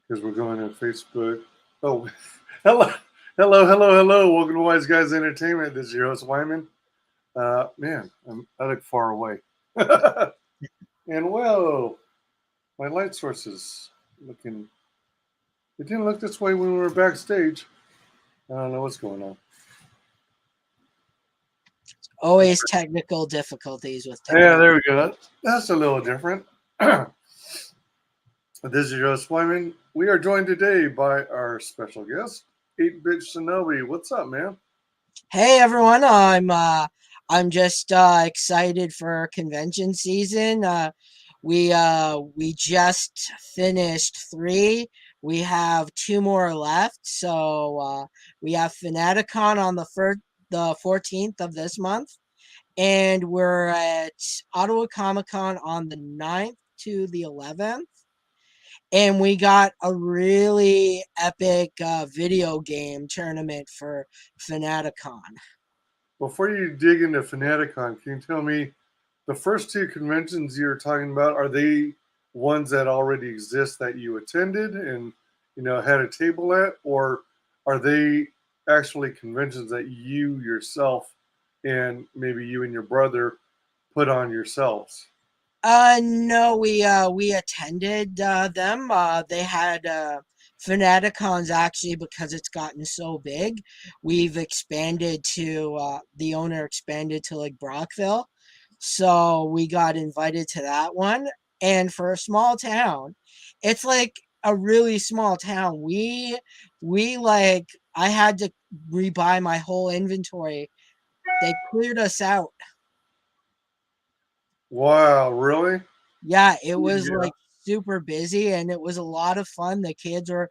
because we're going to Facebook. Oh, hello, hello. Welcome to WyzGyzEntertainment. This is your host, Wyman. Man, I look far away. And whoa, my light source is looking. It didn't look this way when we were backstage. I don't know what's going on. Always technical difficulties with Yeah, technology. there we go. That's a little different. This is your host, Wyman. We are joined today by our special guest, 8-Bit Shinobi. What's up, man? Hey everyone, I'm just excited for convention season. We just finished 3. We have 2 more left. So we have Fanaticon on the 14th of this month, and we're at Ottawa Comic Con on the 9th to the 11th. And we got a really epic video game tournament for Fanaticon. Before you dig into Fanaticon, can you tell me the first 2 conventions you're talking about, are they ones that already exist that you attended and had a table at, or are they actually conventions that you yourself and maybe you and your brother put on yourselves? No, we attended them. They had Fanaticons, actually, because it's gotten so big. We've expanded to the owner expanded to like Brockville, so we got invited to that one. And for a small town, it's like a really small town. We like I had to rebuy my whole inventory. They cleared us out. Wow, really? Yeah, it was Yeah. like super busy, and it was a lot of fun. The kids were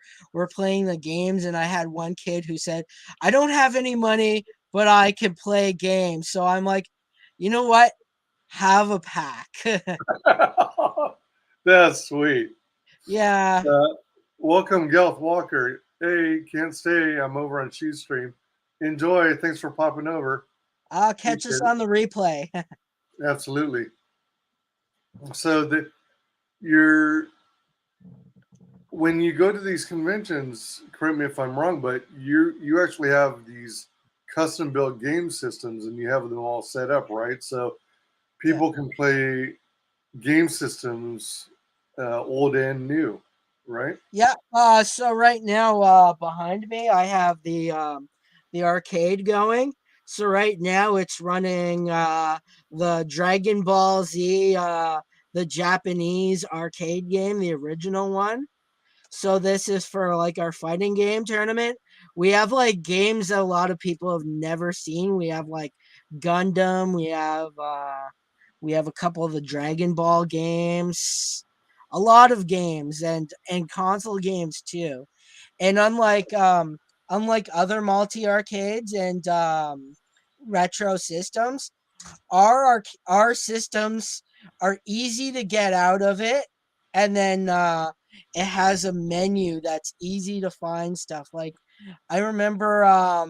playing the games, and I had one kid who said, "I don't have any money, but I can play games." So I'm like, "You know what? Have a pack." That's sweet. Yeah, Welcome, Gelf Walker. Hey, can't stay. I'm over on Shoe Stream. Enjoy. Thanks for popping over. I'll catch us Appreciate on the replay. it. Absolutely. So that you're when you go to these conventions, correct me if I'm wrong, but you actually have these custom built game systems and you have them all set up, right? So Yeah. people can play game systems, old and new, right? Yeah. So right now, behind me, I have the arcade going. So right now, it's running the Dragon Ball Z, the Japanese arcade game, the original one. So this is for like our fighting game tournament. We have like games that a lot of people have never seen. We have like Gundam. We have a couple of the Dragon Ball games, a lot of games, and console games too. And unlike other multi arcades and retro systems, our systems are easy to get out of it, and then it has a menu that's easy to find stuff. Like I remember I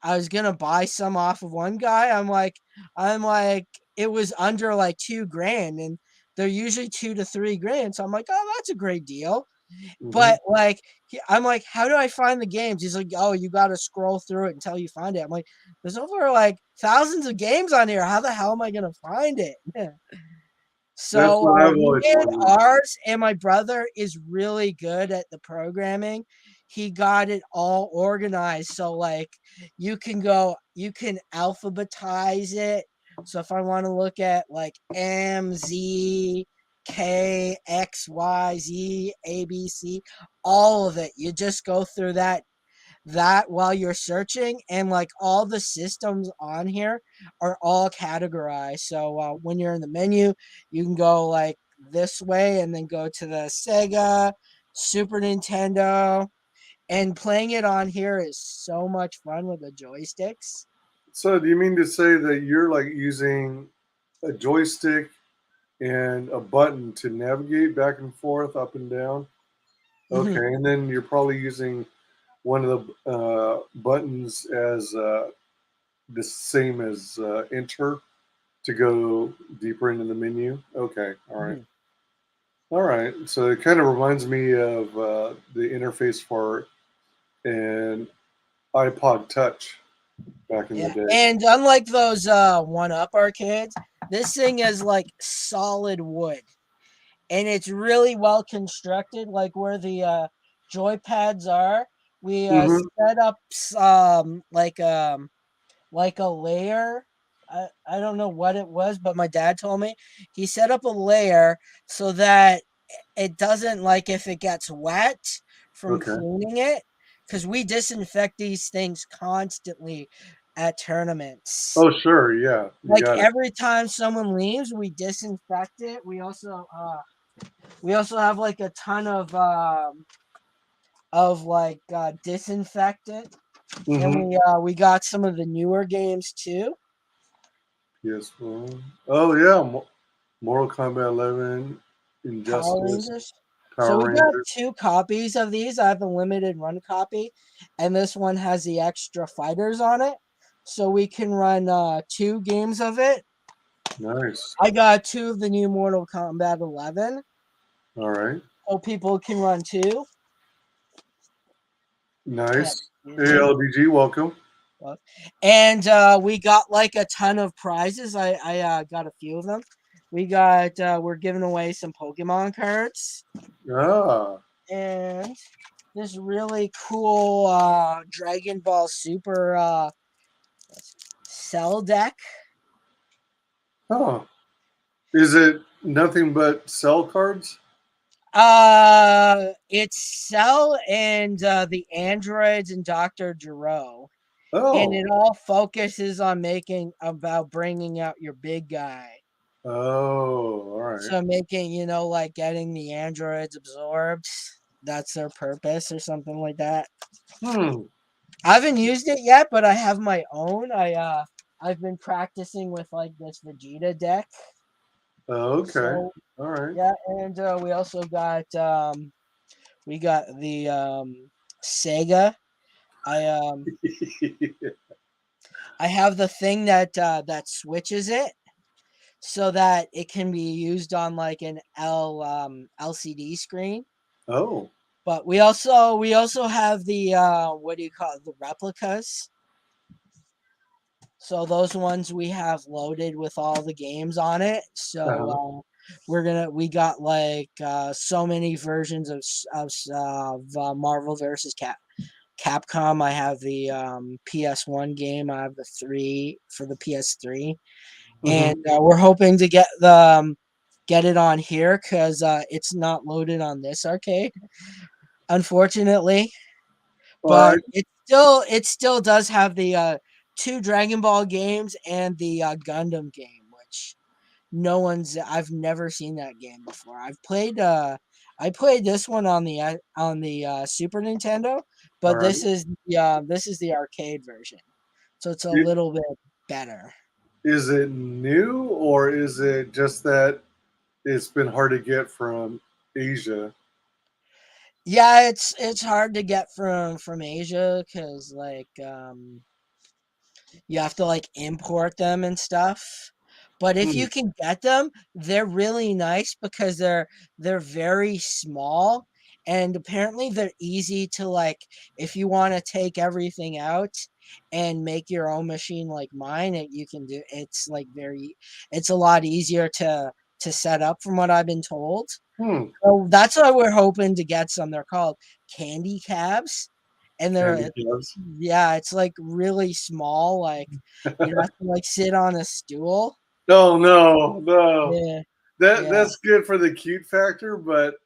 was gonna buy some off of one guy. I'm like it was under like 2 grand, and they're usually 2 to 3 grand. So I'm like, oh, that's a great deal. Hmm. But like I'm like, how do I find the games? He's like, oh, you got to scroll through it until you find it. I'm like, there's over like thousands of games on here. How the hell am I gonna find it? That's So what I've we always did wondered. ours, and my brother is really good at the programming. He got it all organized. So like you can alphabetize it. So if I want to look at like M, Z, K, X, Y, Z, A, B, C, all of it, you just go through that while you're searching, and like all the systems on here are all categorized. So when you're in the menu, you can go like this way and then go to the Sega, Super Nintendo, and playing it on here is so much fun with the joysticks. So, do you mean to say that you're like using a joystick and a button to navigate back and forth, up and down? Okay, Mhm. and then you're probably using one of the buttons as the same as enter to go deeper into the menu. Okay, all right. Mhm. All right. So it kind of reminds me of the interface for an iPod Touch back in the Yeah, day. and unlike those one-up arcades, this thing is like solid wood, and it's really well constructed. Like where the joy pads are, we Mm-hmm. set up like a layer. I don't know what it was, but my dad told me he set up a layer so that it doesn't, like, if it gets wet from Okay. cleaning it, because we disinfect these things constantly at tournaments. Oh, sure. Yeah, you Like got it. every time someone leaves, we disinfect it. We also have like a ton of like disinfectant, and Mm-hmm. we got some of the newer games too. Yes. Oh, yeah. Mortal Kombat 11, Power Injustice, Rangers. So Power we got Rangers. 2 copies of these. I have a limited run copy, and this one has the extra fighters on it. So we can run 2 games of it. Nice. I got 2 of the new Mortal Kombat 11, All right. so people can run 2. Yeah, Nice. excuse Hey, me. LBG, welcome. And we got like a ton of prizes. I got a few of them. We're giving away some Pokemon cards Ah. and this really cool Dragon Ball Super cell deck. Huh. Is it nothing but cell cards? It's Cell and the androids and Dr. Gero. And Oh. it all focuses on making about bringing out your big guy. Oh, all right. So making, like getting the androids absorbed. That's their purpose or something like that. Hmm. I haven't used it yet, but I have my own. I've been practicing with like this Vegeta deck. Okay. So All right. yeah, and we got the Sega. I um I have the thing that switches it so that it can be used on like an LCD screen. Oh. But we also have the what do you call it? The replicas. So those ones we have loaded with all the games on it. So Uh-huh. we got like so many versions Marvel versus Capcom. I have the PS1 game. I have the 3 for the PS3, Mm-hmm. and we're hoping to get it on here because it's not loaded on this arcade, unfortunately. All But right. it still does have the 2 Dragon Ball games and the Gundam game, which I've never seen that game before. I played this one on the Super Nintendo, All but right. this is the arcade version, so it's a I- little bit better. Is it new or is it just that it's been hard to get from Asia? Yeah, it's hard to get from Asia because like you have to like import them and stuff. But if Hmm. you can get them, they're really nice because they're very small, and apparently they're easy to, like, if you want to take everything out and make your own machine like mine, you can do it's a lot easier to set up from what I've been told. Hmm. So that's why we're hoping to get some. They're called candy cabs, and Candy clubs. yeah, it's like really small. Like you have to like sit on a stool. No, no, no. Yeah, yeah. That's good for the cute factor, but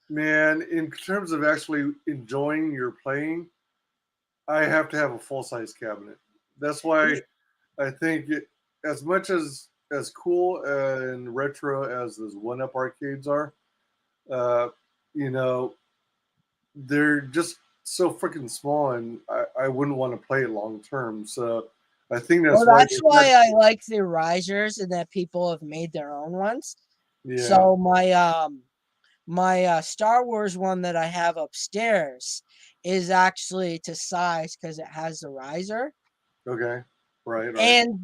man, in terms of actually enjoying your playing, I have to have a full size cabinet. That's why I think as much as cool and retro as those one up arcades are, uh, you know, they're just so freaking small, and I wouldn't want to play it long term. So I think Well, that's why that's they've why had, I like the risers and that people have made their own ones. yeah. So my Star Wars one that I have upstairs is actually to size because it has the riser. Okay. Right, right. And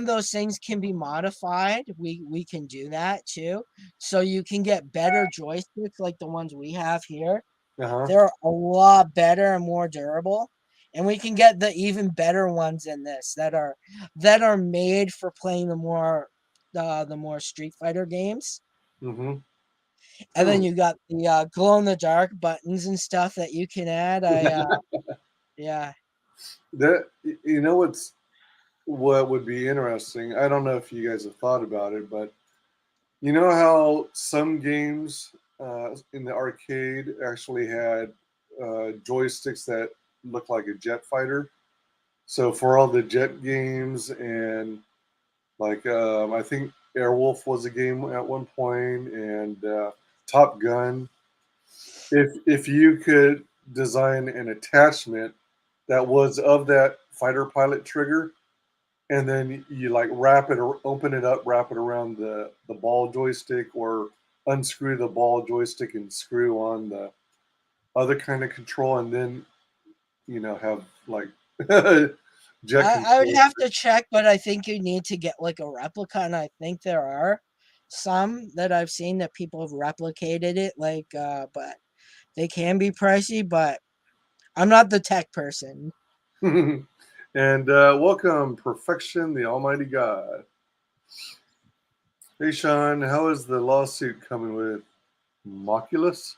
those things can be modified. We can do that too. So you can get better joysticks like the ones we have here. Uh-huh. They're a lot better and more durable. And we can get the even better ones in this that are made for playing the more Street Fighter games. Mm-hmm. And then Hmm. you got the glow in the dark buttons and stuff that you can add. Yeah. That you know what would be interesting? I don't know if you guys have thought about it, but you know how some games in the arcade actually had joysticks that look like a jet fighter. So for all the jet games and like I think Airwolf was a game at one point, and Top Gun. If you could design an attachment that was of that fighter pilot trigger, and then you like wrap it or open it up, wrap it around the ball joystick, or unscrew the ball joystick and screw on the other kind of control, and then have like jet I would control. have to check, but I think you need to get like a replica, and I think there are some that I've seen that people have replicated it, like but they can be pricey, but I'm not the tech person. And welcome, Perfection, the Almighty God. Hey, Sean, how is the lawsuit coming with Moculus?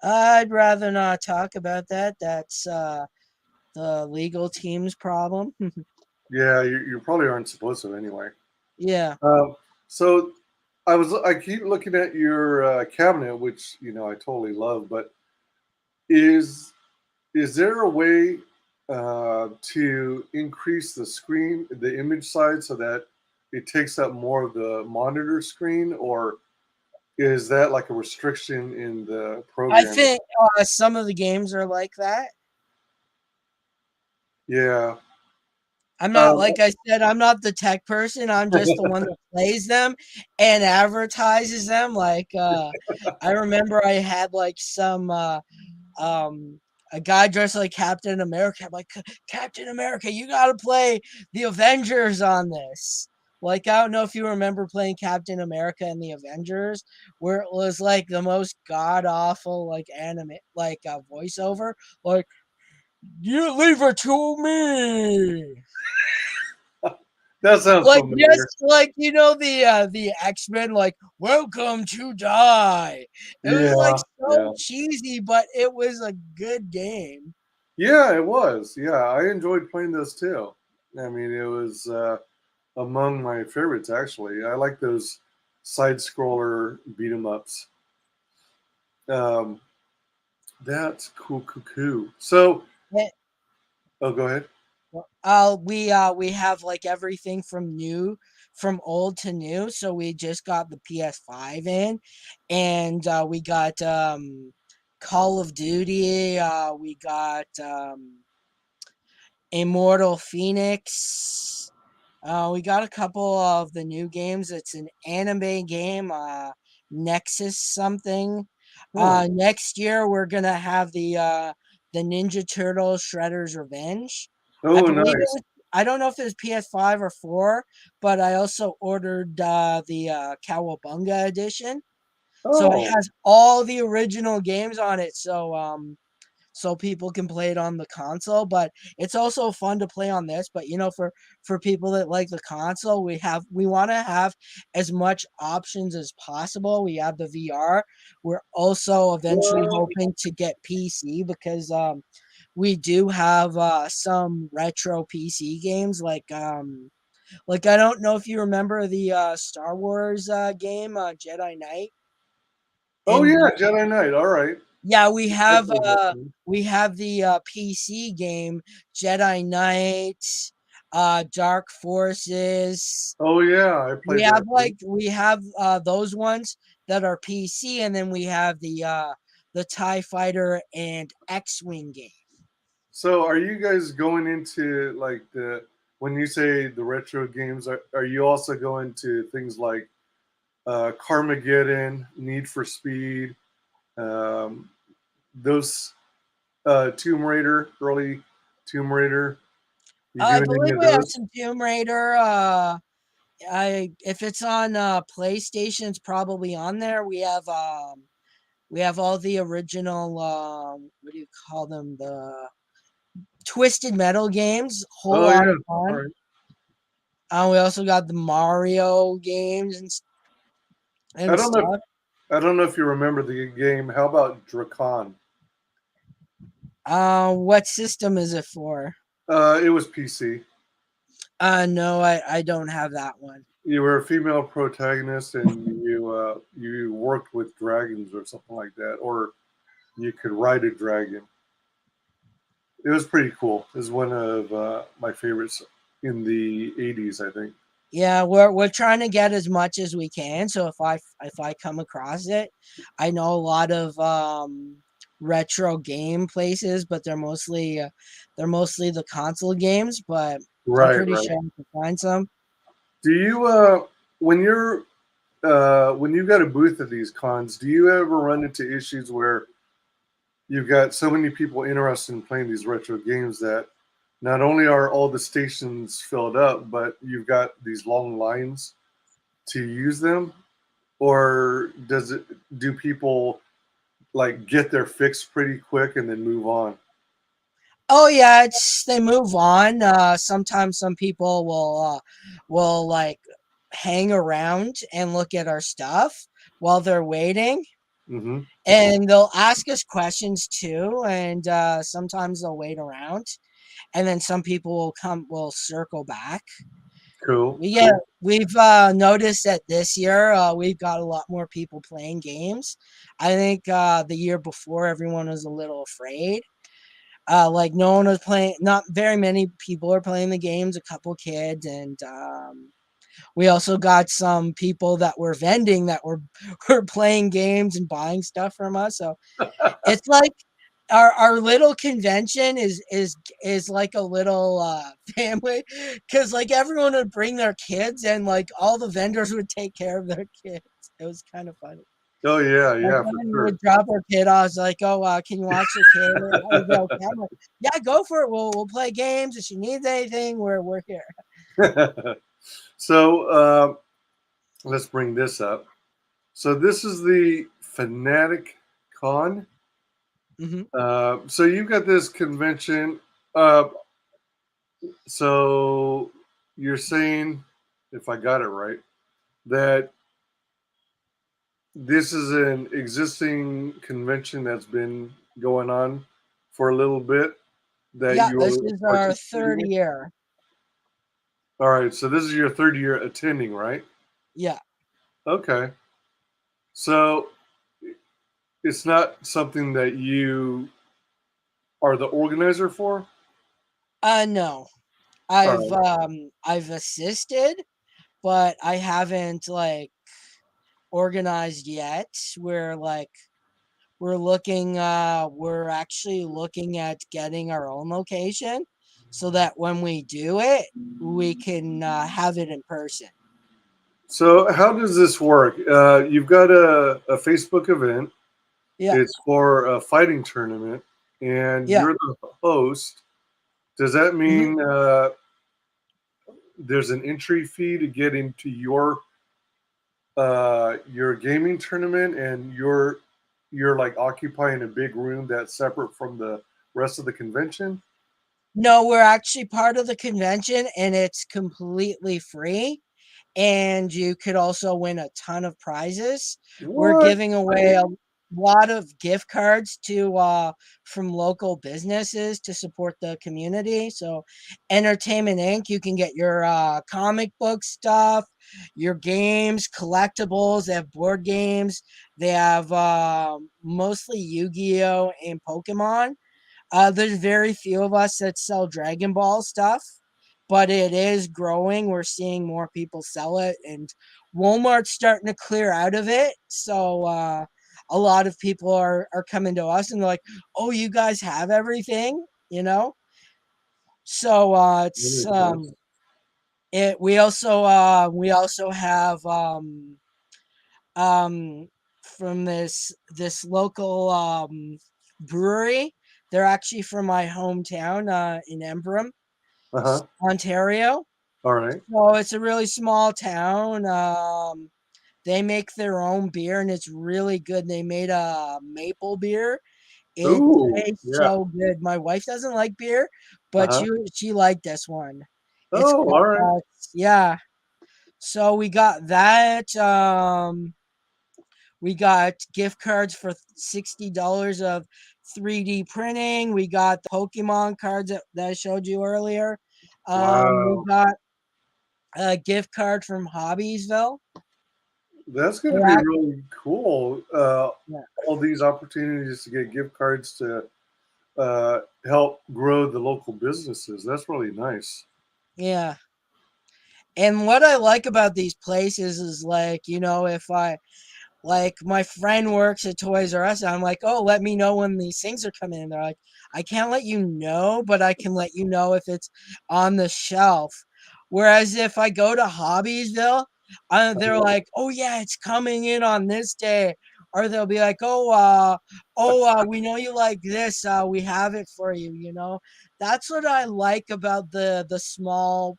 I'd rather not talk about that. That's the legal team's problem. Yeah, you probably aren't supposed to anyway. Yeah. So I keep looking at your cabinet, which I totally love, but is is there a way to increase the image size, so that it takes up more of the monitor screen, or is that like a restriction in the I program? think some of the games are like that. Yeah. I'm not, Um, like I said, I'm not the tech person. I'm just the one that plays them and advertises them. Like I remember I had like some um a guy dressed like Captain America. I'm like, Captain America, you gotta play the Avengers on this. Like, I don't know if you remember playing Captain America and the Avengers, where it was like the most god awful like anime like voiceover. Like, you leave it to me. that sounds Like, just familiar. like the X-Men, like, welcome to die. It was like Yeah, so yeah, cheesy, but it was a good game. yeah. It was. Yeah, I enjoyed playing those too. I mean, it was among my favorites actually. I like those side scroller beat 'em ups. Um, that's cool, cool, cool. So, Eh, oh, go ahead. we have like everything from old to new. So we just got the PS5 in, and we got Call of Duty. We got Immortal Phoenix. We got a couple of the new games. It's an anime game, Nexus something. Hmm. Next year we're gonna have the Ninja Turtles Shredder's Revenge. I Oh, believe it nice. was. I don't know if it was PS5 or 4, but I also ordered the Cowabunga edition. So it Oh, has all the original games on it. So people can play it on the console, but it's also fun to play on this. But for people that like the console, we want to have as much options as possible. We have the VR. We're also eventually what? hoping to get PC, because we do have some retro PC games, like I don't know if you remember the Star Wars game, Jedi Knight. Oh And yeah, Jedi Knight. All right. yeah, I played that one. we have the PC game Jedi Knight, Dark Forces. Oh yeah, I played that one. We have those ones that are PC, and then we have the TIE Fighter and X-Wing game. So, are you guys going into like the when you say the retro games? Are you also going to things like Carmageddon, Need for Speed, um, those Tomb Raider, early Tomb Raider? You I doing any believe of we have those? some Tomb Raider. I if it's on PlayStation, it's probably on there. We have all the original what do you call them? The Twisted Metal games, whole Oh lot yeah. of All fun. right. We also got the Mario games I and don't know. stuff. I don't know if you remember the game. How about Dracan? What system is it for? It was PC. No, I don't have that one. You were a female protagonist, and you worked with dragons or something like that, or you could ride a dragon. It was pretty cool. It was one of my favorites in the '80s, I think. Yeah, we're trying to get as much as we can. So if I come across it, I know a lot of retro game places, but they're mostly the console games. But I'm Right, pretty right. sure I can find some. Do you when you're when you've got a booth at these cons, do you ever run into issues where you've got so many people interested in playing these retro games that not only are all the stations filled up, but you've got these long lines to use them? Or do people like get their fix pretty quick and then move on? Oh yeah, it's they move on. Sometimes some people will like hang around and look at our stuff while they're waiting, Mm-hmm. and they'll ask us questions too. And sometimes they'll wait around, and then some people will circle back. Cool, Yeah, cool. we've noticed that this year we've got a lot more people playing games. I think the year before everyone was a little afraid. Like no one was playing. Not very many people are playing the games. A couple kids, and we also got some people that were vending that were were playing games and buying stuff from us. So it's like our little convention is like a little family because like everyone would bring their kids and like all the vendors would take care of their kids. It was kind of funny. Oh yeah, Like yeah, for when we sure. would drop our kid off, I was like, "Oh, can you watch your kid?" I'd be okay. I'm like, "Yeah, go for it. We'll play games. If she needs anything, we're here." So let's bring this up. So this is the Fanatic Con. Hmm. So you've got this convention. Uh, so you're saying, if I got it right, that this is an existing convention that's been going on for a little bit that Yeah, this you're is our participating third in. year. All right, so this is your third year attending, right? Yeah. Okay. So it's not something that you are the organizer for? No. All right. I've assisted, but I haven't like organized yet. We're actually looking at getting our own location so that when we do it, we can have it in person. So how does this work? You've got a Facebook event. Yeah. It's for a fighting tournament, and Yeah. you're the host. Does that Hmm. mean there's an entry fee to get into your gaming tournament, and you're like occupying a big room that's separate from the rest of the convention? No, we're actually part of the convention and it's completely free. And you could also win a ton of prizes. We're What? giving away a lot of gift cards to from local businesses to support the community. So Entertainment Inc. You can get your comic book stuff, your games, collectibles. They have board games. They have mostly Yu-Gi-Oh and Pokemon. There's very few of us that sell Dragon Ball stuff, but it is growing. We're seeing more people sell it, and Walmart's starting to clear out of it. So a lot of people are coming to us and they're like, "Oh, you guys have everything," you know. So That it's makes sense. it. We also have um from this local brewery. They're actually from my hometown in Emblem. Uh-huh. Ontario. All right. So it's a really small town. They make their own beer and it's really good. They made a maple beer. It Ooh, tastes yeah. so good. My wife doesn't like beer, but Uh-huh. she liked this one. It's Oh, all called right. yeah. So we got that. We got gift cards for $60 of 3D printing. We got the Pokemon cards that I showed you earlier. We Wow. got a gift card from Hobbiesville. That's going to be Yeah, really cool. yeah, All these opportunities to get gift cards to help grow the local businesses. That's really nice. yeah. And what I like about these places is like, if I like my friend works at Toys R Us, and I'm like, oh, let me know when these things are coming in. They're like, I can't let you know, but I can let you know if it's on the shelf. Whereas if I go to Hobbiesville, they're like, oh yeah, it's coming in on this day. Or they'll be like, we know you like this. We have it for you. That's what I like about the small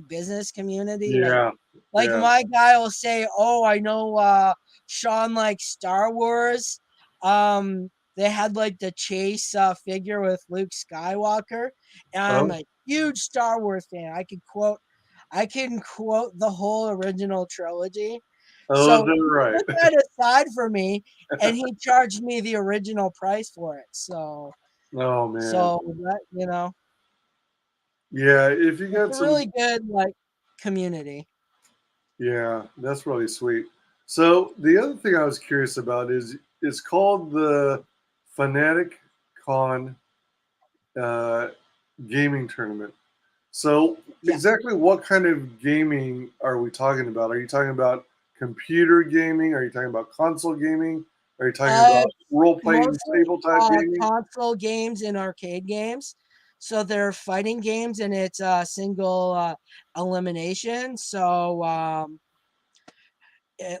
business community. Yeah. Like Yeah. my guy will say, "Oh, I know Sean likes Star Wars." They had like the Chase figure with Luke Skywalker, and I'm Oh, a huge Star Wars fan. I can quote the whole original trilogy. oh, So they're he right. put that aside for me, and he charged me the original price for it. So, Oh man. so that Yeah. If you it's got a some, really good like community. yeah, that's really sweet. So the other thing I was curious about is it's called the Fanatic Con uh, gaming tournament. So, Yeah. exactly what kind of gaming are we talking about? Are you talking about computer gaming? Are you talking about console gaming? Are you talking Uh, about role playing Mostly tabletop gaming? console games and arcade games. So they're fighting games and it's a single elimination. So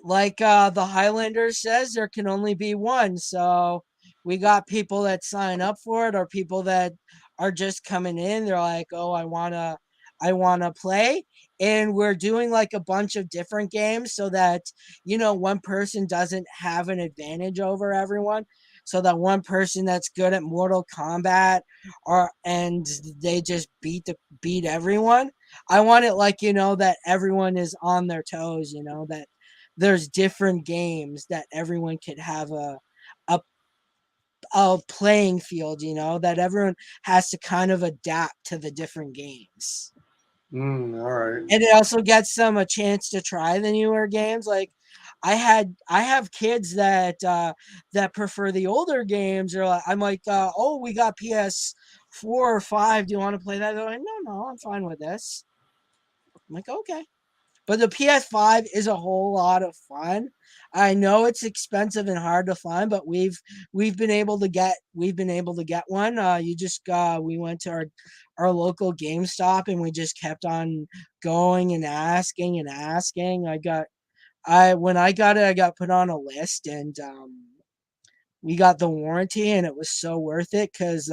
like the Highlander says, there can only be one. So we got people that sign up for it, or people that are just coming in. They're like, "Oh, I wanna play," and we're doing like a bunch of different games so that one person doesn't have an advantage over everyone. So that one person that's good at Mortal Kombat, and they just beat everyone. I want it like that everyone is on their toes. That there's different games that everyone could have a a playing field, that everyone has to kind of adapt to the different games. All right. And it also gets them a chance to try the newer games. Like I have kids that prefer the older games, or I'm like, oh, we got PS4 or 5. Do you want to play that? They're like, no, I'm fine with this. I'm like, okay. But the PS5 is a whole lot of fun. I know it's expensive and hard to find, but we've been able to get one. You just we went to our local GameStop and we just kept on going and asking and asking. I when I got it, I got put on a list, and we got the warranty, and it was so worth it because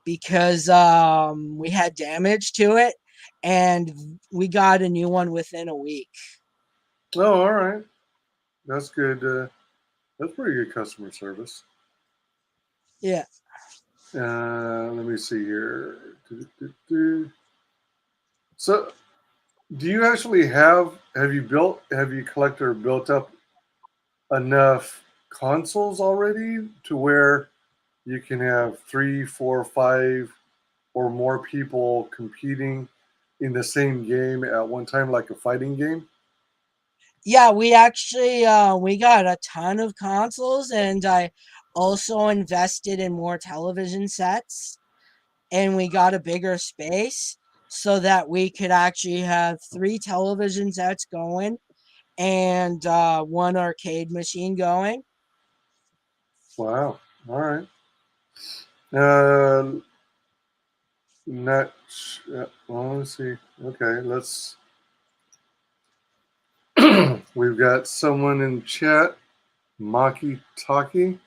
we had damage to it, and we got a new one within a week. Oh, all right. That's good. That's pretty good customer service. Yeah. Let me see here. So, do you actually have you collected or built up enough consoles already to where you can have three, four, five, or more people competing in the same game at one time, like a fighting game? Yeah, we actually we got a ton of consoles, and I also invested in more television sets, and we got a bigger space so that we could actually have 3 television sets going and one arcade machine going. Wow. All right. Uh, not. Well, let's see. Okay, let's. We've got someone in chat, Maki Taki.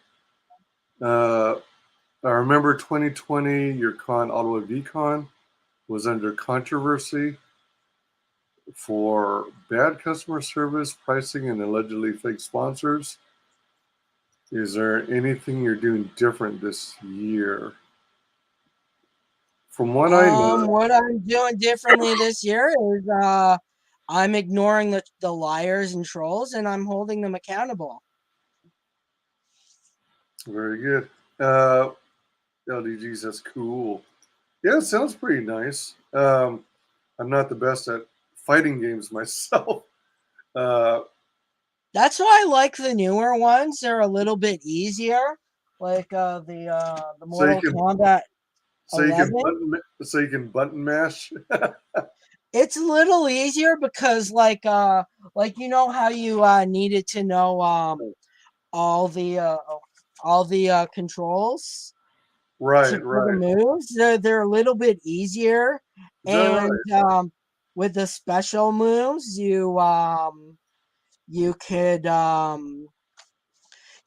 Uh, I remember 2020, your con, Ottawa VCon, was under controversy for bad customer service, pricing, and allegedly fake sponsors. Is there anything you're doing different this year? From what I know, What I'm doing differently this year is I'm ignoring the liars and trolls, and I'm holding them accountable. very good. LDGs, that's cool. Yeah, it sounds pretty nice. I'm not the best at fighting games myself. Uh, That's why I like the newer ones. They're a little bit easier, like the so you Mortal can Kombat so you can 11. button mash. It's a little easier because like you know how you needed to know all the uh all the controls Right, for the right. moves. They're a little bit easier, Is that right? and with the special moves, you could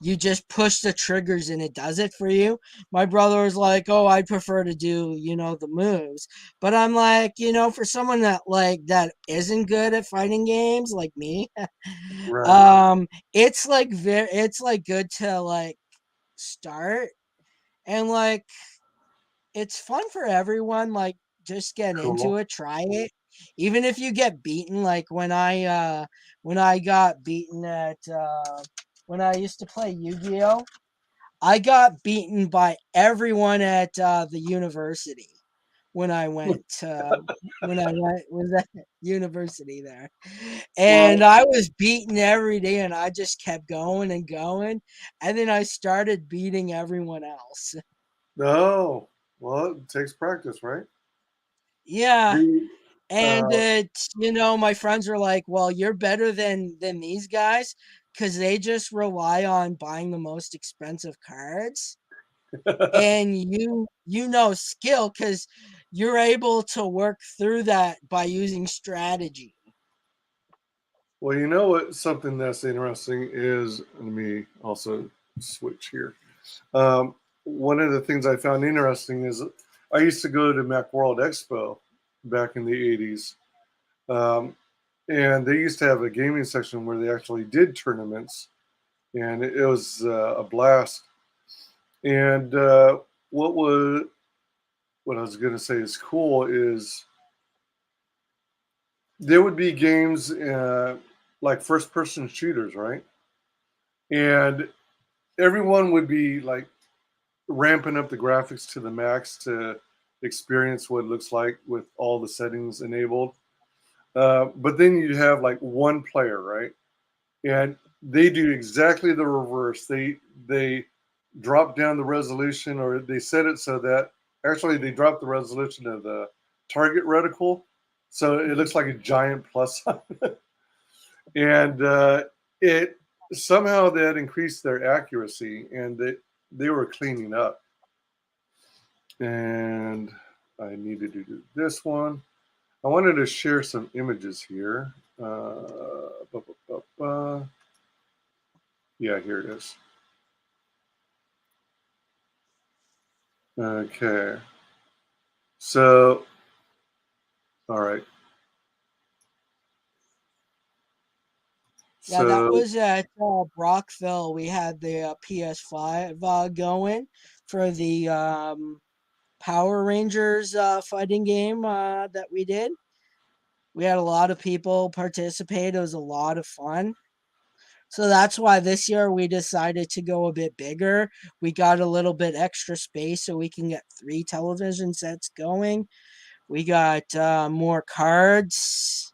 you just push the triggers and it does it for you. My brother was like, "Oh, I'd prefer to do, you know, the moves." But I'm like, you know, for someone that isn't good at fighting games like me, Right. it's like it's like good to like start, and like it's fun for everyone. Like just get into Cool. it, try it. Even if you get beaten, like when I got beaten at when I used to play Yu-Gi-Oh, I got beaten by everyone at the university when I went was at university there, and Well, I was beaten every day, and I just kept going and going, and then I started beating everyone else. no. Well, it takes practice, right? Yeah, The and you know, my friends were like, "Well, you're better than these guys because they just rely on buying the most expensive cards." And you know skill because you're able to work through that by using strategy. well, you know what? Something that's interesting is, let me also switch here. One of the things I found interesting is I used to go to Macworld Expo back in the 80s. Um, and they used to have a gaming section where they actually did tournaments, and it was a blast. And what was what I was going to say is cool is there would be games like first person shooters, right? And everyone would be like ramping up the graphics to the max to experience what it looks like with all the settings enabled. But then you have like one player, right? And they do exactly the reverse. They drop down the resolution, or they set it so that actually they drop the resolution of the target reticle, so it looks like a giant plus sign. And it somehow that increased their accuracy, and they were cleaning up. And I needed to do this one. I wanted to share some images here. Ba, ba, ba, ba. Yeah, here it is. Okay. So, all right. Yeah, that So, was at Brockville. We had the PS5 going for the Power Rangers fighting game that we did. We had a lot of people participate. It was a lot of fun. So that's why this year we decided to go a bit bigger. We got a little bit extra space so we can get 3 television sets going. We got more cards,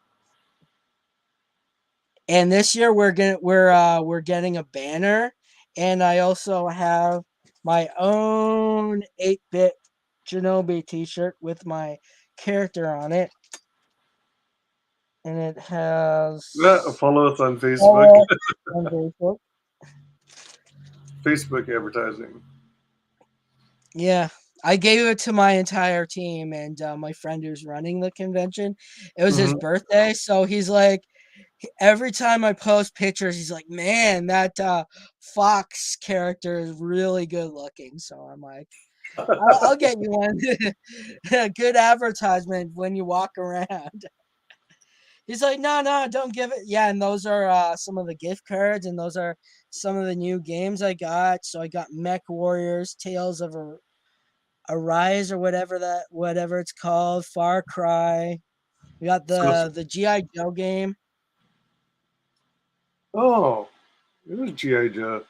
and this year we're getting a banner, and I also have my own 8-bit Shinobi T-shirt with my character on it, and it has follow us on Facebook. all on Facebook. Facebook advertising. Yeah, I gave it to my entire team and my friend who's running the convention. It was his Hmm. birthday, so he's like, every time I post pictures, he's like, "Man, that Fox character is really good looking." So I'm like, I'll get you one. Good advertisement when you walk around. He's like, no, no, don't give it. Yeah, and those are some of the gift cards, and those are some of the new games I got. So I got Mech Warriors, Tales of Arise, or whatever it's called, Far Cry. We got So, the GI Joe game. oh, it was GI Joe.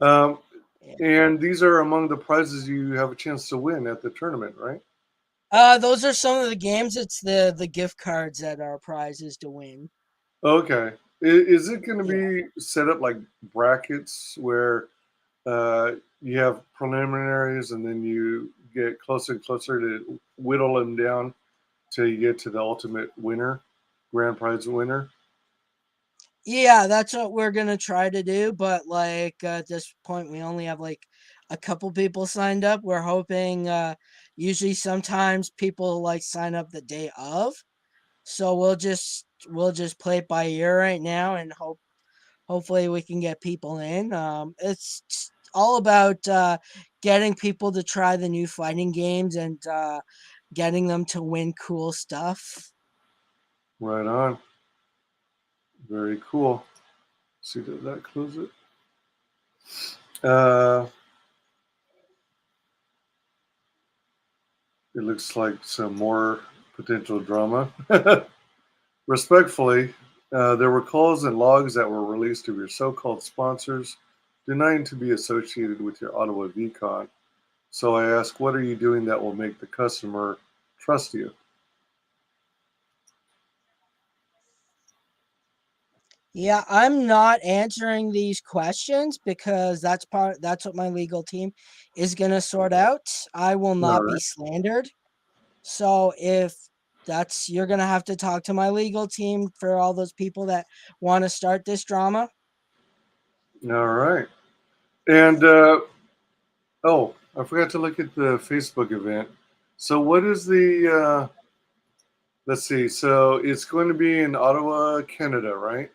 Um, Yeah. and these are among the prizes you have a chance to win at the tournament, right? Those are some of the games. It's the gift cards that are prizes to win. Okay. Is it going to Yeah. be set up like brackets where you have preliminaries and then you get closer and closer to whittle them down till you get to the ultimate winner, grand prize winner? Yeah, that's what we're gonna try to do. But like at this point, we only have like a couple people signed up. We're hoping. Usually, sometimes people like sign up the day of. So we'll just play it by ear right now, and hopefully we can get people in. It's all about getting people to try the new fighting games and getting them to win cool stuff. Right on. Very cool. See, did that close it? Uh, it looks like some more potential drama. Respectfully, there were calls and logs that were released of your so-called sponsors denying to be associated with your Ottawa VCon. So I ask, what are you doing that will make the customer trust you? Yeah, I'm not answering these questions because that's what my legal team is going to sort out. I will All not be right. slandered. So if that's you're going to have to talk to my legal team for all those people that want to start this drama. All right. And oh, I forgot to look at the Facebook event. So what is the? Let's see. So it's going to be in Ottawa, Canada, right?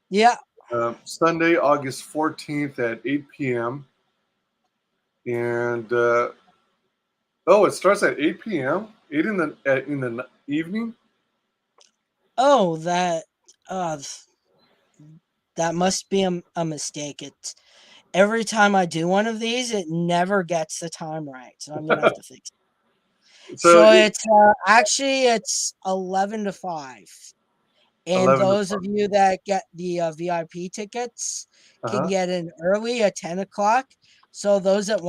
Yeah. Sunday, August 14th at 8 p.m. And oh, it starts at 8 p.m. 8 in the evening. Oh, uh that must be a mistake. It's every time I do one of these, it never gets the time right. So I'm going to have to fix it. So So it's actually it's 11 to 5. And 11 to those 5. of you that get the VIP tickets can Uh-huh. get in early at 10 o'clock. So those that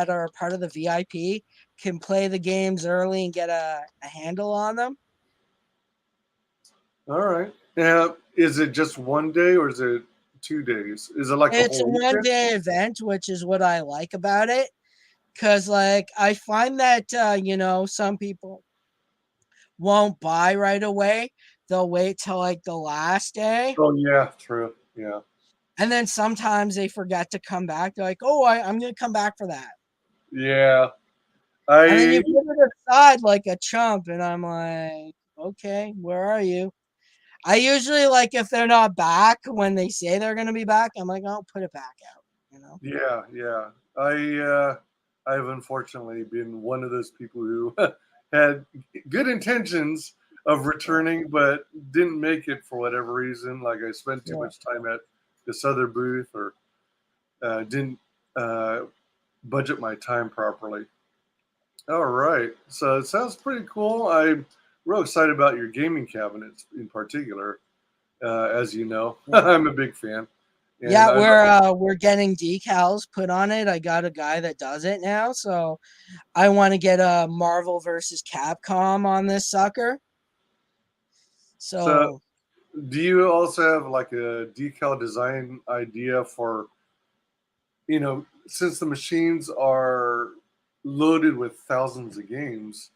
are part of the VIP can play the games early and get a handle on them. All right. Now, is it just one day or is it 2 days? Is it like a It's a whole one weekend? day event, which is what I like about it. Cause like I find that some people won't buy right away. They'll wait till like the last day. Oh yeah, true. Yeah. And then sometimes they forget to come back. They're like, oh, I'm going to come back for that. Yeah. And then I you put it aside like a chump. And I'm like, okay, where are you? I usually like if they're not back when they say they're going to be back, I'm like, I'll put it back out. yeah, yeah. I've unfortunately been one of those people who had good intentions of Yeah. returning but didn't make it for whatever reason. Like I spent too Yeah. much time at this other booth or didn't uh, budget my time properly. All right. So it sounds pretty cool. I'm real excited about your gaming cabinets in particular. As you know, Yeah. I'm a big fan. And Yeah, I we're getting decals put on it. I got a guy that does it now, so I want to get a Marvel versus Capcom on this sucker. so So do you also have like a decal design idea for, since the machines are loaded with thousands of games,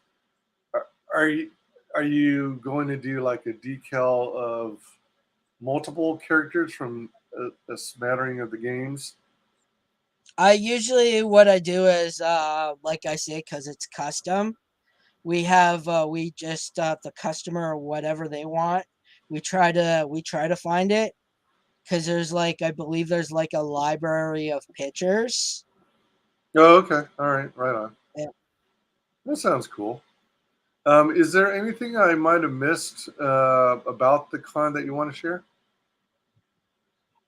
are, are you are you going to do like a decal of multiple characters from a smattering of the games? I usually what I do is like I say cuz it's custom. We just the customer or whatever they want. We try to find it cuz there's like I believe there's like a library of pictures. Oh, okay. All right. Right on. Yeah. That sounds cool. Is there anything I might have missed about the con that you want to share?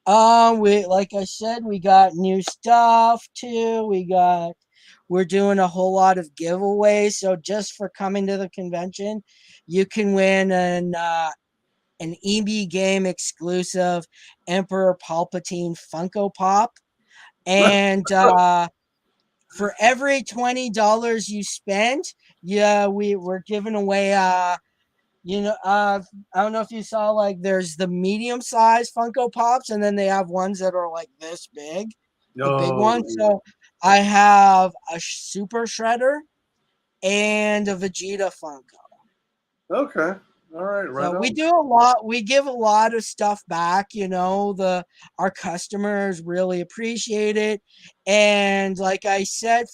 We like I said, we got new stuff too. We're doing a whole lot of giveaways. So just for coming to the convention, you can win an EB game exclusive Emperor Palpatine Funko Pop. And for every $20 you spend, yeah, we're giving away I don't know if you saw, like, there's the medium size Funko Pops, and then they have ones that are like this big, the big No. ones. So I have a Super Shredder and a Vegeta Funko. Okay. All right. Right So we on. do a lot. We give a lot of stuff back. Our customers really appreciate it, and like I said,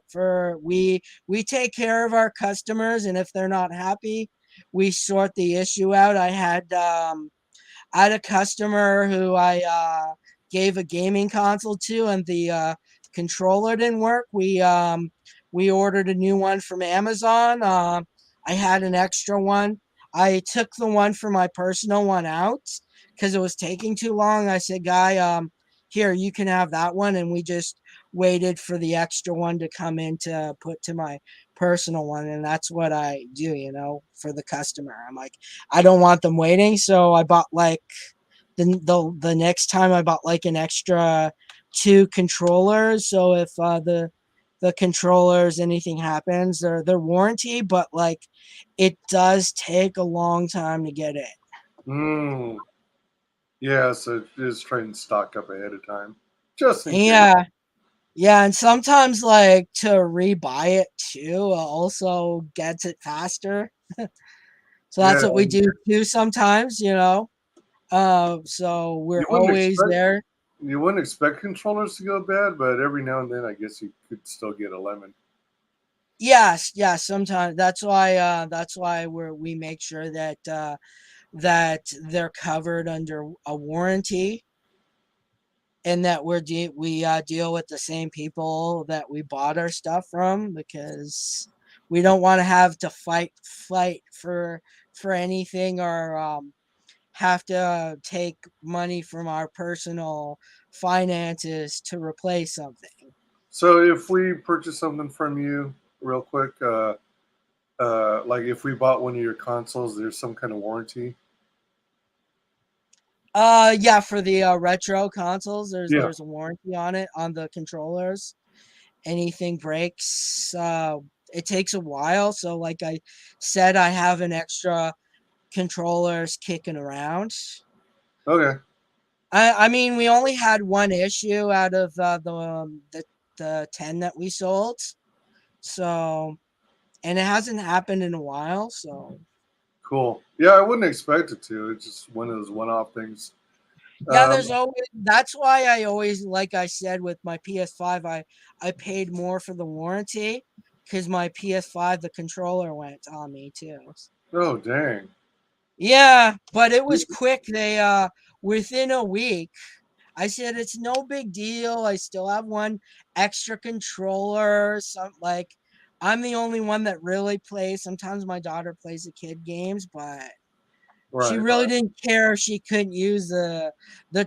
for we take care of our customers, and if they're not happy, we sort the issue out. I had a customer who I gave a gaming console to, and the controller didn't work. We ordered a new one from Amazon. I had an extra one. I took the one for my personal one out because it was taking too long. I said, "Guy, here, you can have that one," and we just waited for the extra one to come in to put to my personal one, and that's what I do, for the customer. I'm like, I don't want them waiting, so I bought like the next time I bought like an extra two controllers. So if the controllers anything happens, they're warranty, but like it does take a long time to get it. Mm. Yeah. So just try and stock up ahead of time, just in case. Yeah, yeah, and sometimes like to rebuy it too also gets it faster. So Yeah. that's what we do too sometimes. So we're You wouldn't always expect there. you wouldn't expect controllers to go bad, but every now and then, I guess you could still get a lemon. Yes, yes, sometimes that's why we make sure that they're covered under a warranty, and that we deal with the same people that we bought our stuff from, because we don't want to have to fight for anything, or have to take money from our personal finances to replace something. So if we purchase something from you, real quick, like if we bought one of your consoles, there's some kind of warranty. Yeah, for the retro consoles, there's Yeah. there's a warranty on it, on the controllers. Anything breaks, it takes a while. So like I said, I have an extra controllers kicking around. Okay. I mean, we only had one issue out of the 10 that we sold. So, and it hasn't happened in a while. So Cool. Yeah, I wouldn't expect it to. It's just one of those one-off things. yeah, Um, there's always that's why I always, like I said, with my PS5, I paid more for the warranty, because my PS5, the controller went on me too. oh dang. Yeah, but it was quick. They within a week, I said it's no big deal. I still have one extra controller. Some like I'm the only one that really plays. Sometimes my daughter plays the kid games, but she Right. really didn't care if she couldn't use the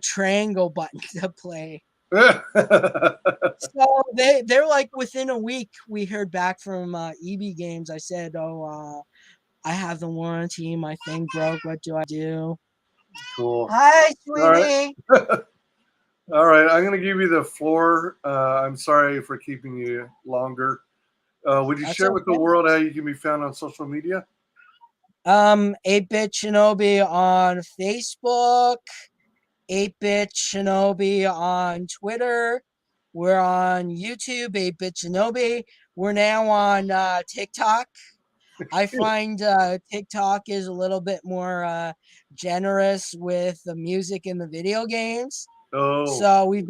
triangle button to play. Right. So they're like within a week we heard back from EB Games. I said, "Oh, I have the warranty. My thing broke. What do I do?" Cool. Hi, All right. sweetie. All right. I'm going to give you the floor. I'm sorry for keeping you longer. Would you That's share with the okay. world how you can be found on social media? 8-Bit Shinobi on Facebook, 8-Bit Shinobi on Twitter. We're on YouTube, 8-Bit Shinobi. We're now on TikTok. I find TikTok is a little bit more generous with the music and the video games. Oh, So we're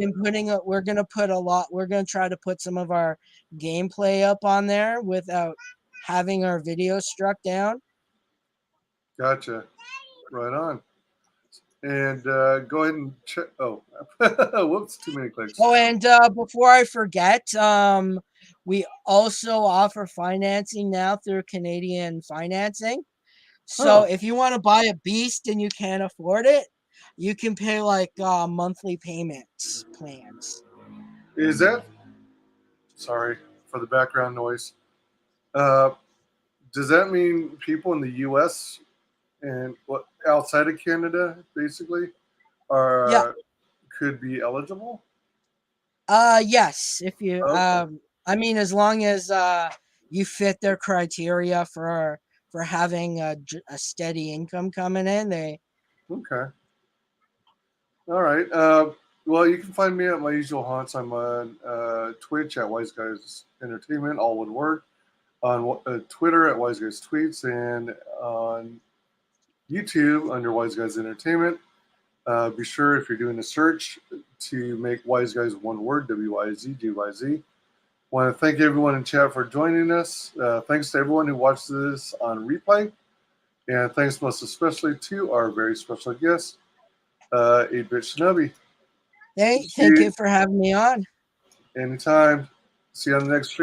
gonna put a lot. We're gonna try to put some of our gameplay up on there without having our video struck down. gotcha. Right on. And go ahead and check. Oh, whoops, too many clicks. Oh, and before I forget, we also offer financing now through Canadian financing. So Oh, if you want to buy a beast and you can't afford it, you can pay like monthly payments plans. is that? Sorry for the background noise. Uh, does that mean people in the U.S. and what outside of Canada, basically, Yeah. are could be eligible? Yes. If you Okay. I mean, as long as you fit their criteria for having a steady income coming in, they Okay. All right. Well, you can find me at my usual haunts. I'm on Twitch at WyzGyzEntertainment, all one word. On Twitter at WyzGyz Tweets, and on YouTube under WyzGyz Entertainment. Be sure if you're doing a search to make WyzGyz one word, WyzGyz. Want to thank everyone in chat for joining us. Thanks to everyone who watched this on replay. And thanks most especially to our very special guest, 8-Bit Shinobi. hey, See thank you you for having me on. anytime. See you on the next stream.